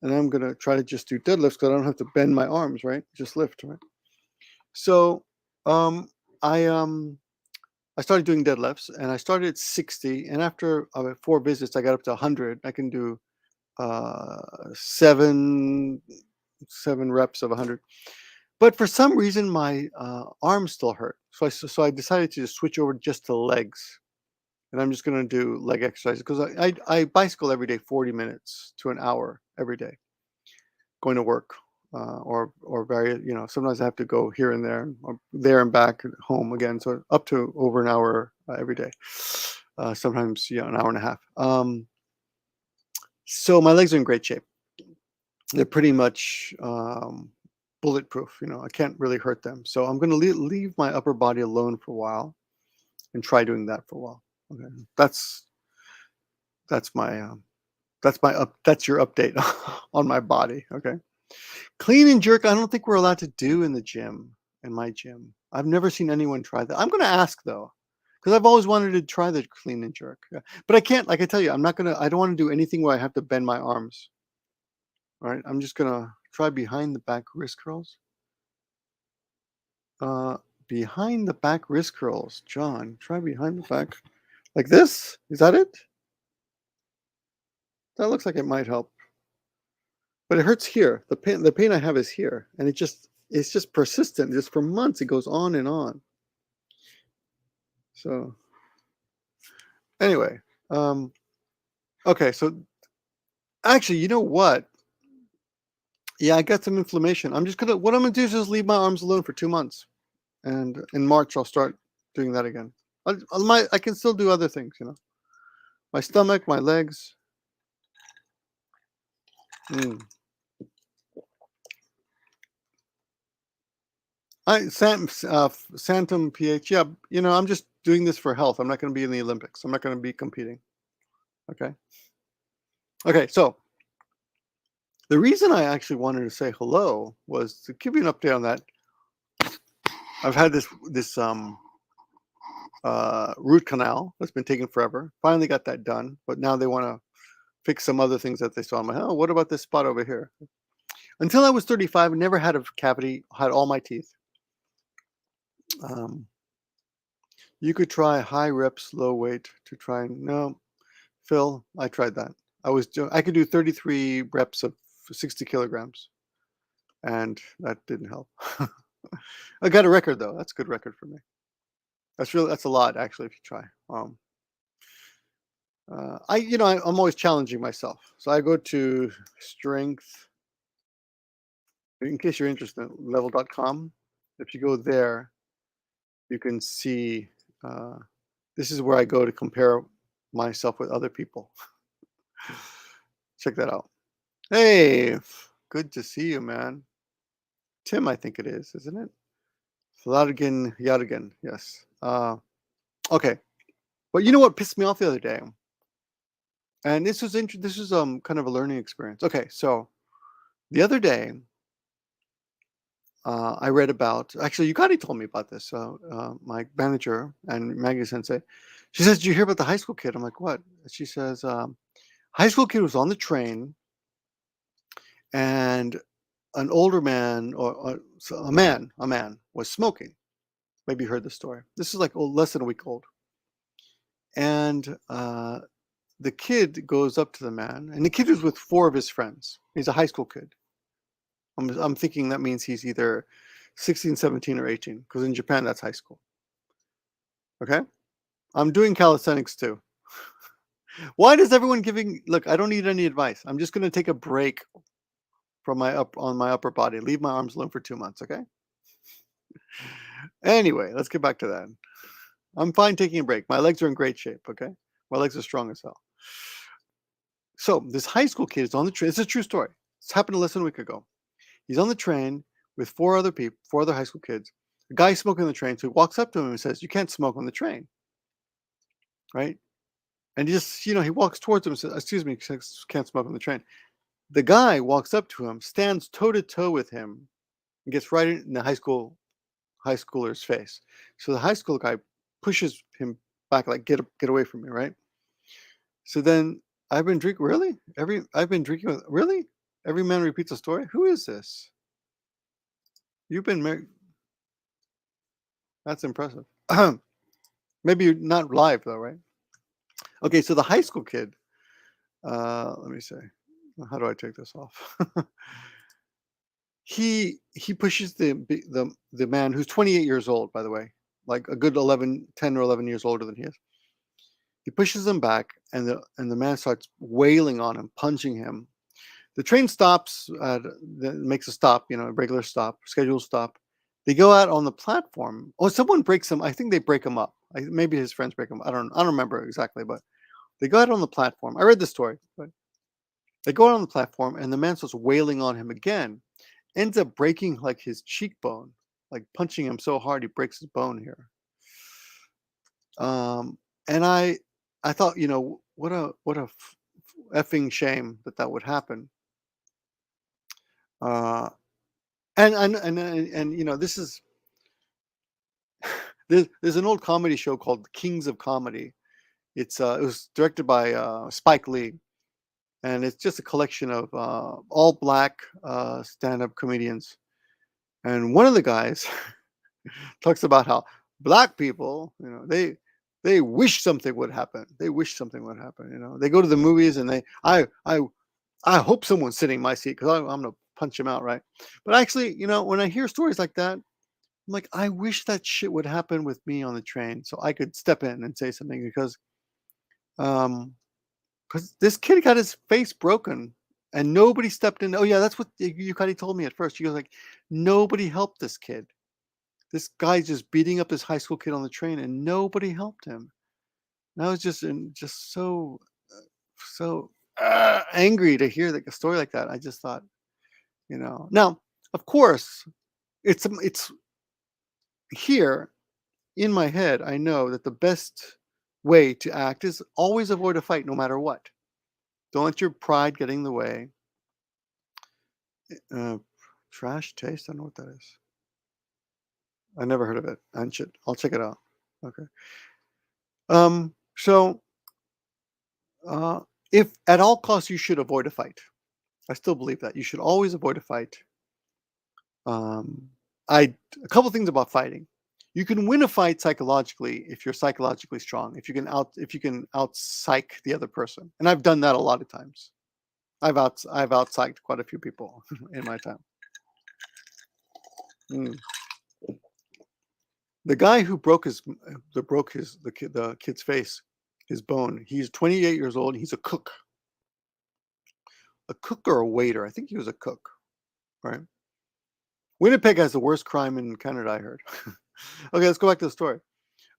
and I'm going to try to just do deadlifts because I don't have to bend my arms, right? Just lift, right? So I started doing deadlifts, and I started at 60, and after 4 visits, I got up to 100. I can do uh, seven reps of 100. But for some reason, my arms still hurt. So I decided to just switch over just to legs, and I'm just going to do leg exercises because I bicycle every day, 40 minutes to an hour every day, going to work, or very, sometimes I have to go here and there, or there and back, and home again, so up to over an hour every day. Sometimes an hour and a half. So my legs are in great shape. They're pretty much bulletproof. I can't really hurt them. So I'm going to leave my upper body alone for a while and try doing that for a while. Okay, that's my that's your update on my body. Okay. Clean and jerk, I don't think we're allowed to do in the gym, in my gym. I've never seen anyone try that. I'm gonna ask though, because I've always wanted to try the clean and jerk. Yeah. But I can't, like I tell you, I don't want to do anything where I have to bend my arms. All right. I'm just gonna try behind the back wrist curls. Uh Behind the back wrist curls. John, try behind the back. Like this? Is that it? That looks like it might help. But it hurts here. The pain I have is here. And it's just persistent. Just for months it goes on and on. So anyway, okay, so actually, you know what? Yeah, I got some inflammation. What I'm gonna do is just leave my arms alone for 2 months, and in March I'll start doing that again. I can still do other things, my stomach, my legs. Mm. Santum PH. Yeah, I'm just doing this for health. I'm not going to be in the Olympics. I'm not going to be competing. Okay. Okay. So the reason I actually wanted to say hello was to give you an update on that. I've had this root canal that's been taking forever. Finally got that done, but now they want to fix some other things that they saw. I'm like, oh, what about this spot over here? Until I was 35, I never had a cavity. Had all my teeth. You could try high reps, low weight to try. No, Phil, I tried that. I could do 33 reps of 60 kilograms, and that didn't help. I got a record though. That's a good record for me. That's a lot actually if you try. I'm always challenging myself. So I go to strength In case you're interested, level.com. If you go there, you can see. Uh, this is where I go to compare myself with other people. Check that out. Hey, good to see you, man. Tim, I think it is, isn't it? Flanagan Yadigan, yes. Okay, but you know what pissed me off the other day? And this was kind of a learning experience. Okay, so the other day, I read about actually Yukari told me about this. My manager and Maggie Sensei, she says, "Did you hear about the high school kid?" I'm like, "What?" She says, "High school kid was on the train, and an older man a man was smoking." Maybe you heard the story. This is like less than a week old, and the kid goes up to the man, and the kid is with four of his friends. He's a high school kid. I'm thinking that means he's either 16, 17, or 18, because in Japan that's high school. Okay, I'm doing calisthenics too. Why does everyone giving? Look, I don't need any advice. I'm just going to take a break from my upper body. Leave my arms alone for 2 months. Okay. Anyway, let's get back to that. I'm fine taking a break. My legs are in great shape. Okay, my legs are strong as hell. So this high school kid is on the train. It's a true story. It's happened less than a week ago. He's on the train with four other high school kids. A guy smoking on the train, so he walks up to him and says, "You can't smoke on the train," right? And he just, he walks towards him and says, "Excuse me, can't smoke on the train." The guy walks up to him, stands toe to toe with him, and gets right in the high schooler's face. So the high school guy pushes him back, like, get away from me, right? So then I've been drinking. Really? I've been drinking with really. Every man repeats a story. Who is this? You've been married. That's impressive. Maybe you're not live though, right? Okay, so the high school kid. Let me say, how do I take this off? He pushes the man who's 28 years old, by the way, like a good 10 or 11 years older than he is. He pushes him back, and the man starts wailing on him, punching him. The train stops, makes a stop, a regular stop, scheduled stop. They go out on the platform. Oh, someone breaks him. I think they break him up. Maybe his friends break him. I don't remember exactly, but they go out on the platform. I read the story, but they go out on the platform, and the man starts wailing on him again. Ends up breaking like his cheekbone, like punching him so hard he breaks his bone here. And I thought, what a effing shame that would happen. Uh, and this is there's an old comedy show called Kings of Comedy. It was directed by Spike Lee, and it's just a collection of all black stand-up comedians. And one of the guys talks about how black people, they wish something would happen. They wish something would happen. They go to the movies and I hope someone's sitting in my seat because I'm gonna punch him out, right? But actually, when I hear stories like that, I'm like, I wish that shit would happen with me on the train so I could step in and say something um because this kid got his face broken and nobody stepped in. Oh yeah, that's what Yukari told me at first. She goes like, nobody helped this kid. This guy's just beating up this high school kid on the train and nobody helped him. And I was just so angry to hear a story like that. I just thought, now, of course, it's here in my head. I know that the best way to act is always avoid a fight no matter what. Don't let your pride get in the way. Uh, Trash taste. I don't know what that is. I never heard of it. I'll check it out. Okay. So uh, if at all costs you should avoid a fight, I still believe that you should always avoid a fight. Um, a couple things about fighting. You can win a fight psychologically if you're psychologically strong. If you can out psych the other person, and I've done that a lot of times. I've out psyched quite a few people in my time. Mm. The guy who the kid's face, his bone. He's 28 years old. He's a cook or a waiter. I think he was a cook, right? Winnipeg has the worst crime in Canada, I heard. Okay, let's go back to the story.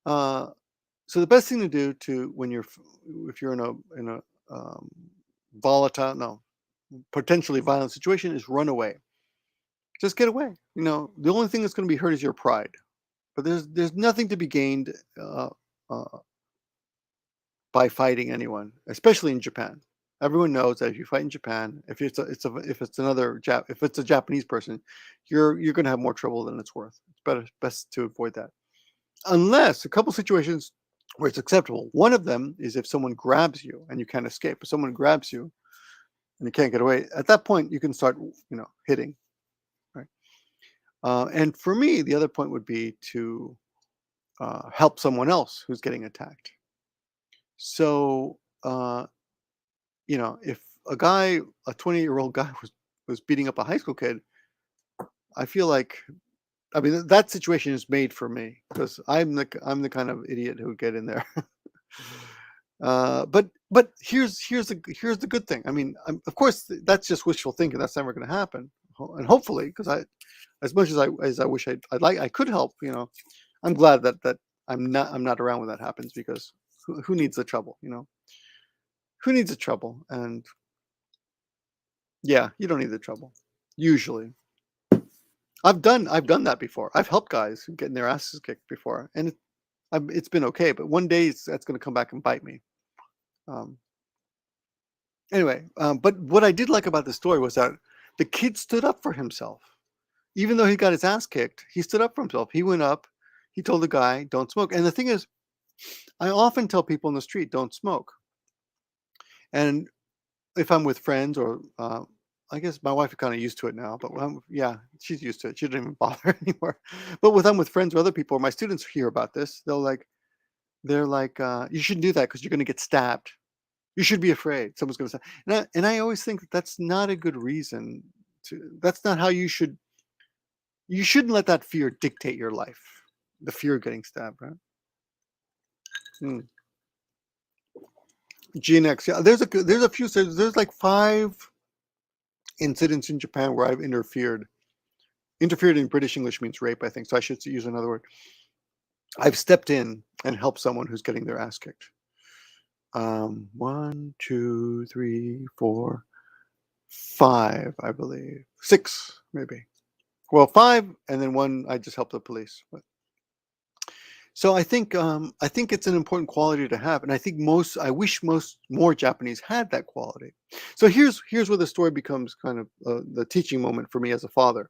Uh, so the best thing to do if you're in a volatile, no, potentially violent situation is run away. Just get away. The only thing that's going to be hurt is your pride. But there's nothing to be gained uh, by fighting anyone, especially in Japan. Everyone knows that if you fight in Japan, if it's a Japanese person, you're going to have more trouble than it's worth. It's best to avoid that, unless a couple situations where it's acceptable. One of them is if someone grabs you and you can't escape. If someone grabs you and you can't get away, at that point you can start, hitting. Right. And for me, the other point would be to help someone else who's getting attacked. So, if a 20-year-old guy was beating up a high school kid, I feel like, I mean, that situation is made for me because I'm the kind of idiot who would get in there. But here's the good thing. I mean, of course, that's just wishful thinking. That's never going to happen. And hopefully, because as much as I wish I could help, I'm glad that I'm not around when that happens, because who needs the trouble? Who needs the trouble? And yeah, you don't need the trouble. Usually, I've done that before. I've helped guys getting their asses kicked before, and it's been okay. But one day that's going to come back and bite me. Um, anyway, but what I did like about the story was that the kid stood up for himself. Even though he got his ass kicked, he stood up for himself. He went up, he told the guy, "Don't smoke." And the thing is, I often tell people in the street, "Don't smoke." And if I'm with friends, or I guess my wife is kind of used to it now, but yeah, she's used to it. She doesn't even bother anymore. But when I'm with friends or other people, or my students hear about this, they're like, "You shouldn't do that because you're going to get stabbed. You should be afraid. Someone's going to stab." And I always think that's not a good reason that's not how you shouldn't let that fear dictate your life. The fear of getting stabbed, right? Hmm. GNX. Yeah, there's like 5 incidents in Japan where I've interfered. Interfered in British English means rape, I think, so I should use another word. I've stepped in and helped someone who's getting their ass kicked. 1, 2, 3, 4, 5, I believe. 6, maybe. Well, 5, and then 1, I just helped the police. So I think it's an important quality to have, and I wish more Japanese had that quality. So here's where the story becomes kind of the teaching moment for me as a father.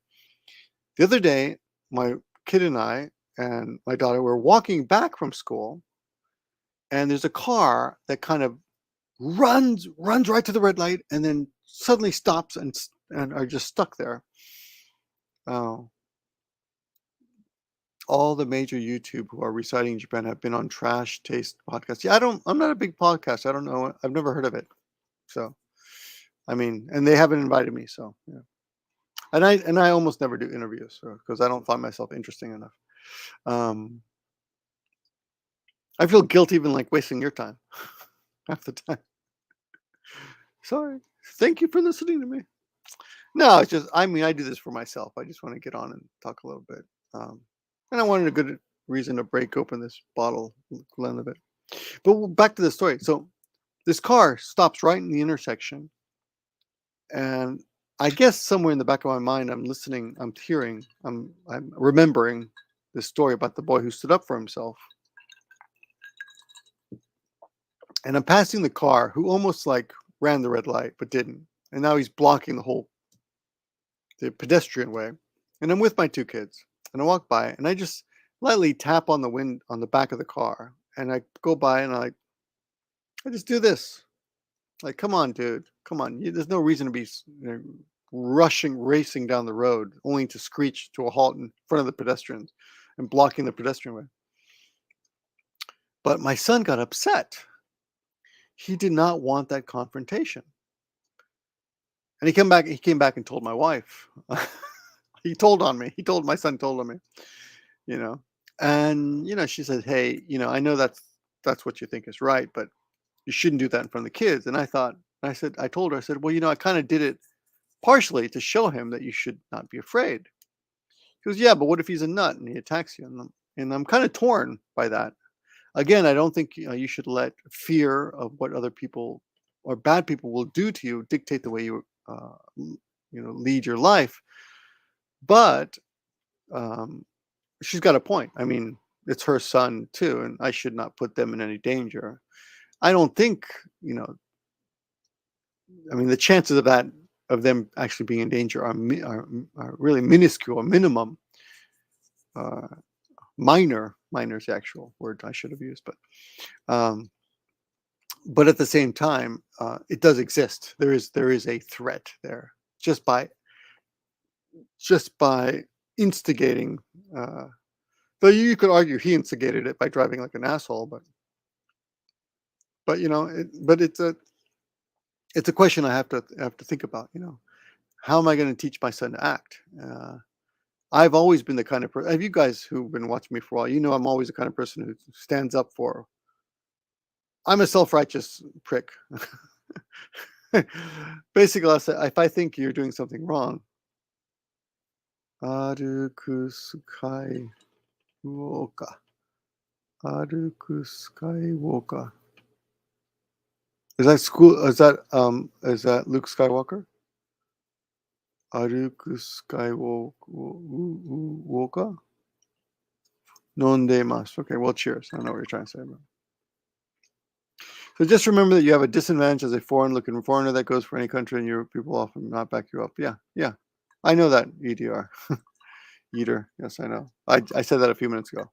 The other day, my kid and I and my daughter were walking back from school, and there's a car that kind of runs right to the red light, and then suddenly stops and are just stuck there. Oh, all the major YouTube who are reciting Japan have been on Trash Taste podcast. Yeah, I'm not a big podcast. I don't know. I've never heard of it. So, I mean, and they haven't invited me. So, yeah. And I almost never do interviews because I don't find myself interesting enough. Um, I feel guilty even like wasting your time half the time. Sorry. Thank you for listening to me. No, it's just, I mean, I do this for myself. I just want to get on and talk a little bit. Um, and I wanted a good reason to break open this bottle, Glen of it. But back to the story. So this car stops right in the intersection. And I guess somewhere in the back of my mind, I'm listening, I'm hearing, I'm remembering this story about the boy who stood up for himself. And I'm passing the car who almost like ran the red light, but didn't. And now he's blocking the pedestrian way. And I'm with my 2 kids. And I walk by and I just lightly tap on the back of the car. And I go by and I just do this. Like, come on, dude. Come on. There's no reason to be racing down the road, only to screech to a halt in front of the pedestrians and blocking the pedestrian way. But my son got upset. He did not want that confrontation. And he came back and told my wife. He told on me. My son told on me, you know. And, she said, "Hey, I know that's what you think is right, but you shouldn't do that in front of the kids." And I told her, I said, "Well, I kind of did it partially to show him that you should not be afraid." He goes, yeah, but what if he's a nut and he attacks you? And I'm kind of torn by that. Again, I don't think you should let fear of what other people or bad people will do to you dictate the way you lead your life. But um, she's got a point. I mean, it's her son too, and I should not put them in any danger. I don't think, I mean, the chances of them actually being in danger are really minuscule, minimum, uh, minor is the actual word I should have used, um, but at the same time, it does exist. There is a threat there just by instigating. Though you could argue he instigated it by driving like an asshole, but it's a question I have to think about. How am I going to teach my son to act? I've always been the kind of person. Have you guys who've been watching me for a while? I'm always the kind of person who stands up for. I'm a self-righteous prick. Basically, I'll say if I think you're doing something wrong, Aruku Sky Woka. Aruku Skywalker. Is that school? Is that Luke Skywalker? Aruku Skywalker. Nondemasu. Okay, well, cheers. I know what you're trying to say. So just remember that you have a disadvantage as a foreign-looking foreigner that goes for any country, and your people often not back you up. Yeah. I know that, EDR. Eater. Yes, I know. I said that a few minutes ago.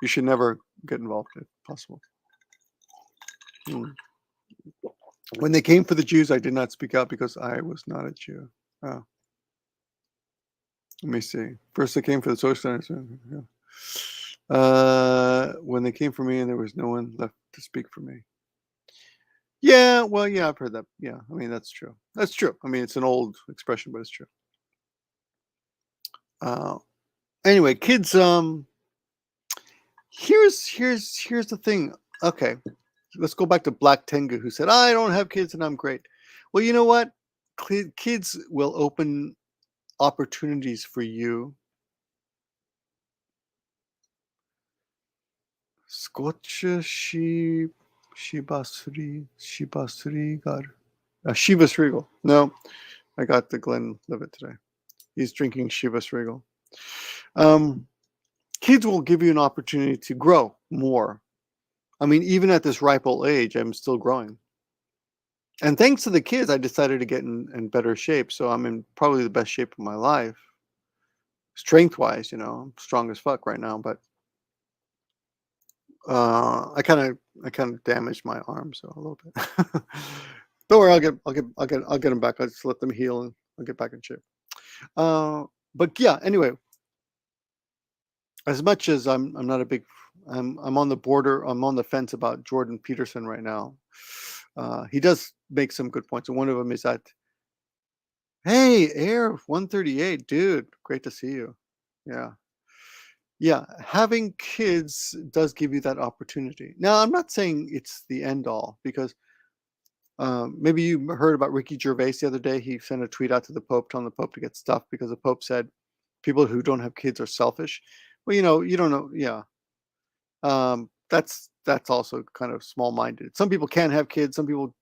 You should never get involved if possible. When they came for the Jews, I did not speak out because I was not a Jew. Oh. Let me see. First, they came for the socialists. When they came for me, and there was no one left to speak for me. Yeah, well, yeah, I've heard that. Yeah, I mean that's true. That's true. I mean it's an old expression, but it's true. Anyway, kids. Here's the thing. Okay, let's go back to Black Tengu, who said, "I don't have kids and I'm great." Well, you know what? Kids will open opportunities for you. Scotch Shibasri Gar. Shivas Regal. No, I got the Glenlivet today. He's drinking Shivas Regal. Kids will give you an opportunity to grow more. I mean, even at this ripe old age, I'm still growing. And thanks to the kids, I decided to get in better shape. So I'm in probably the best shape of my life. Strength-wise, I'm strong as fuck right now, but I kind of damaged my arms a little bit. Don't worry, I'll get them back. I'll just let them heal and I'll get back in shape. But yeah, anyway, as much as I'm not a big, I'm on the border. I'm on the fence about Jordan Peterson right now. He does make some good points, and one of them is that, hey, Air 138, dude, great to see you. Yeah, having kids does give you that opportunity. Now, I'm not saying it's the end all because maybe you heard about Ricky Gervais the other day. He sent a tweet out to the Pope telling the Pope to get stuffed because the Pope said people who don't have kids are selfish. Well, you don't know. Yeah, that's also kind of small-minded. Some people can't have kids. Some people,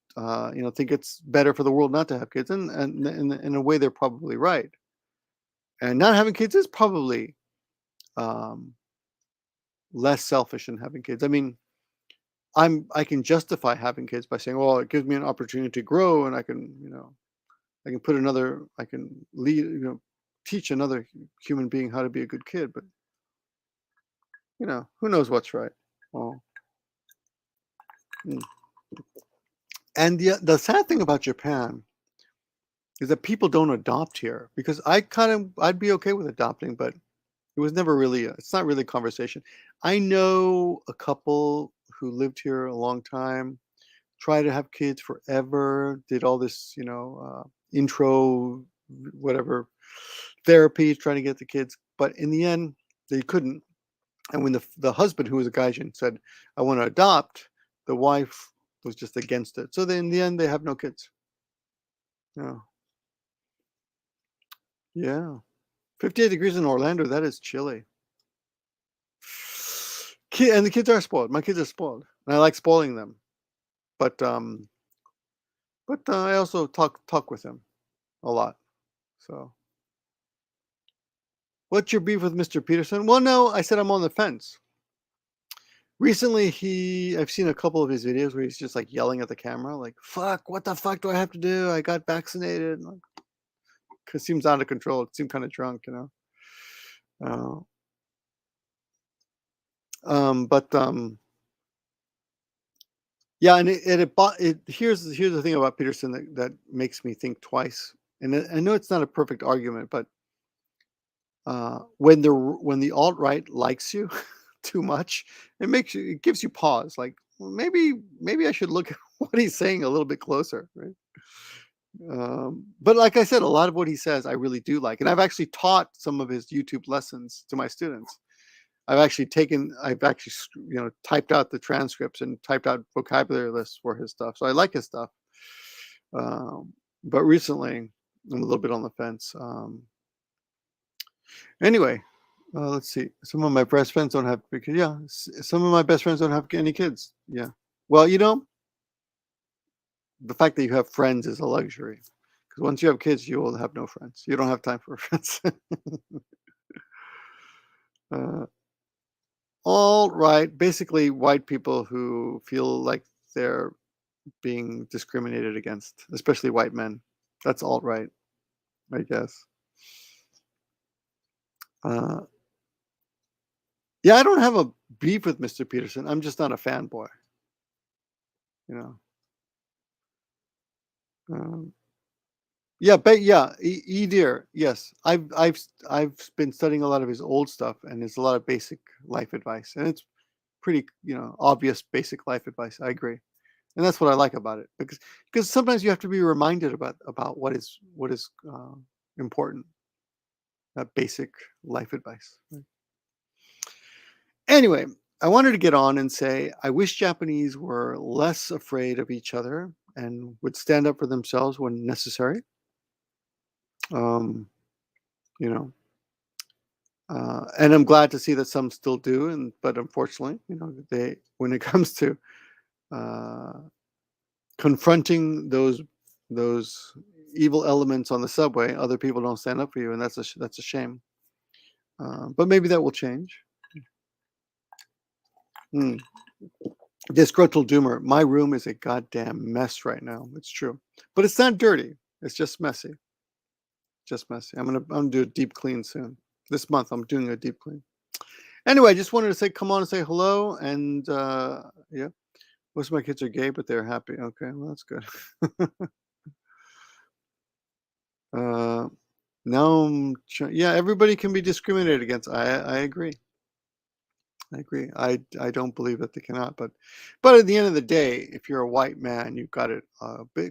think it's better for the world not to have kids, and in a way, they're probably right. And not having kids is probably um, less selfish than having kids. I mean, I can justify having kids by saying, well, it gives me an opportunity to grow, and I can, I can lead, teach another human being how to be a good kid. But who knows what's right? Well, and the sad thing about Japan is that people don't adopt here, because I'd be okay with adopting, but it was never really it's not really a conversation. I know a couple who lived here a long time, tried to have kids forever, did all this, intro, whatever, therapy trying to get the kids, but in the end, they couldn't. And when the husband, who was a Gaijin, said, "I want to adopt," the wife was just against it. So then in the end, they have no kids. Yeah. Yeah. 58 degrees in Orlando. That is chilly. And the kids are spoiled. My kids are spoiled, and I like spoiling them. But I also talk with them a lot. So, what's your beef with Mr. Peterson? Well, no, I said I'm on the fence. Recently, I've seen a couple of his videos where he's just like yelling at the camera, like, fuck, what the fuck do I have to do? I got vaccinated. It seems out of control. It seemed kind of drunk, you know. But yeah, and here's the thing about Peterson that makes me think twice. And I know it's not a perfect argument, but when the alt-right likes you too much, it gives you pause. Like, well, maybe I should look at what he's saying a little bit closer, right? But like I said, a lot of what he says I really do like, and I've actually taught some of his YouTube lessons to my students. I've actually typed out the transcripts and typed out vocabulary lists for his stuff. So I like his stuff. But recently, I'm a little bit on the fence. Anyway, let's see. Some of my best friends don't have kids. Yeah, some of my best friends don't have any kids. Yeah. Well, the fact that you have friends is a luxury. Because once you have kids, you will have no friends. You don't have time for friends. All right. Basically, white people who feel like they're being discriminated against, especially white men. That's alt right, I guess. Yeah, I don't have a beef with Mr. Peterson. I'm just not a fanboy. You know. Yeah, but yeah, Dear. Yes, I've been studying a lot of his old stuff, and there's a lot of basic life advice, and it's pretty obvious basic life advice. I agree, and that's what I like about it because sometimes you have to be reminded about what is important. That basic life advice. Right? Anyway, I wanted to get on and say I wish Japanese were less afraid of each other and would stand up for themselves when necessary. Um, you know, and I'm glad to see that some still do, but unfortunately, when it comes to uh, confronting those evil elements on the subway, other people don't stand up for you, and that's a shame. But maybe that will change. Hmm. Disgruntled Doomer. My room is a goddamn mess right now. It's true, but it's not dirty. It's just messy. Just messy. I'm gonna do a deep clean soon. This month, I'm doing a deep clean. Anyway, I just wanted to come on and say hello, and yeah, most of my kids are gay, but they're happy. Okay, well that's good. Now, yeah, everybody can be discriminated against. I agree. I agree. I don't believe that they cannot, but at the end of the day, if you're a white man, you've got it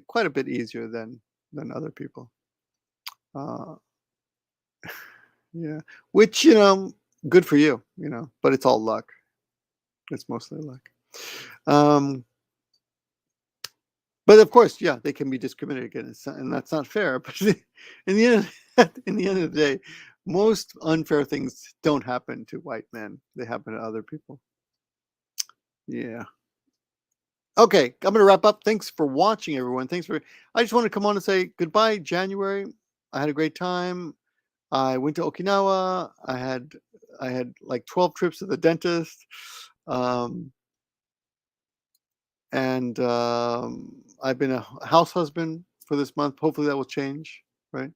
quite a bit easier than other people. Uh, yeah, which good for you, but it's all luck. It's mostly luck. Um, but of course, yeah, they can be discriminated against, and that's not fair. But in the end of the day, most unfair things don't happen to white men; they happen to other people. Yeah. Okay, I'm going to wrap up. Thanks for watching, everyone. I just want to come on and say goodbye, January. I had a great time. I went to Okinawa. I had like 12 trips to the dentist. Um, and I've been a house husband for this month. Hopefully that will change, right?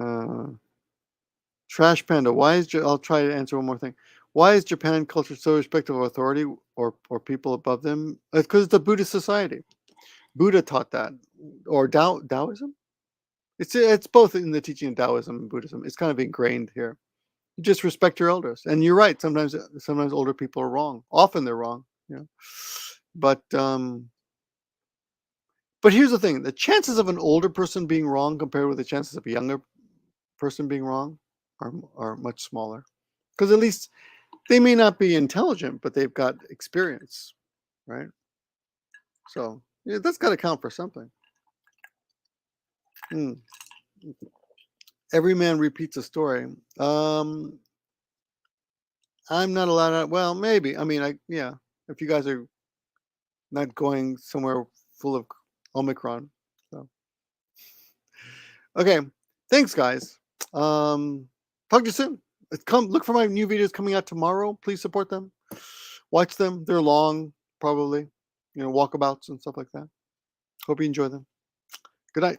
Uh, Trash Panda. I'll try to answer one more thing. Why is Japan culture so respectful of authority or people above them? It's because it's a Buddhist society. Buddha taught that, or Taoism. It's both in the teaching of Taoism and Buddhism. It's kind of ingrained here. You just respect your elders, and you're right. Sometimes older people are wrong. Often they're wrong. But here's the thing: the chances of an older person being wrong compared with the chances of a younger person being wrong are much smaller, because at least they may not be intelligent, but they've got experience, right? So yeah, that's got to count for something. Mm. Every man repeats a story. I'm not allowed to. Well, maybe. I mean, yeah. If you guys are not going somewhere full of Omicron. So okay. Thanks, guys. Talk to you soon. Look for my new videos coming out tomorrow. Please support them. Watch them. They're long, probably. Walkabouts and stuff like that. Hope you enjoy them. Good night.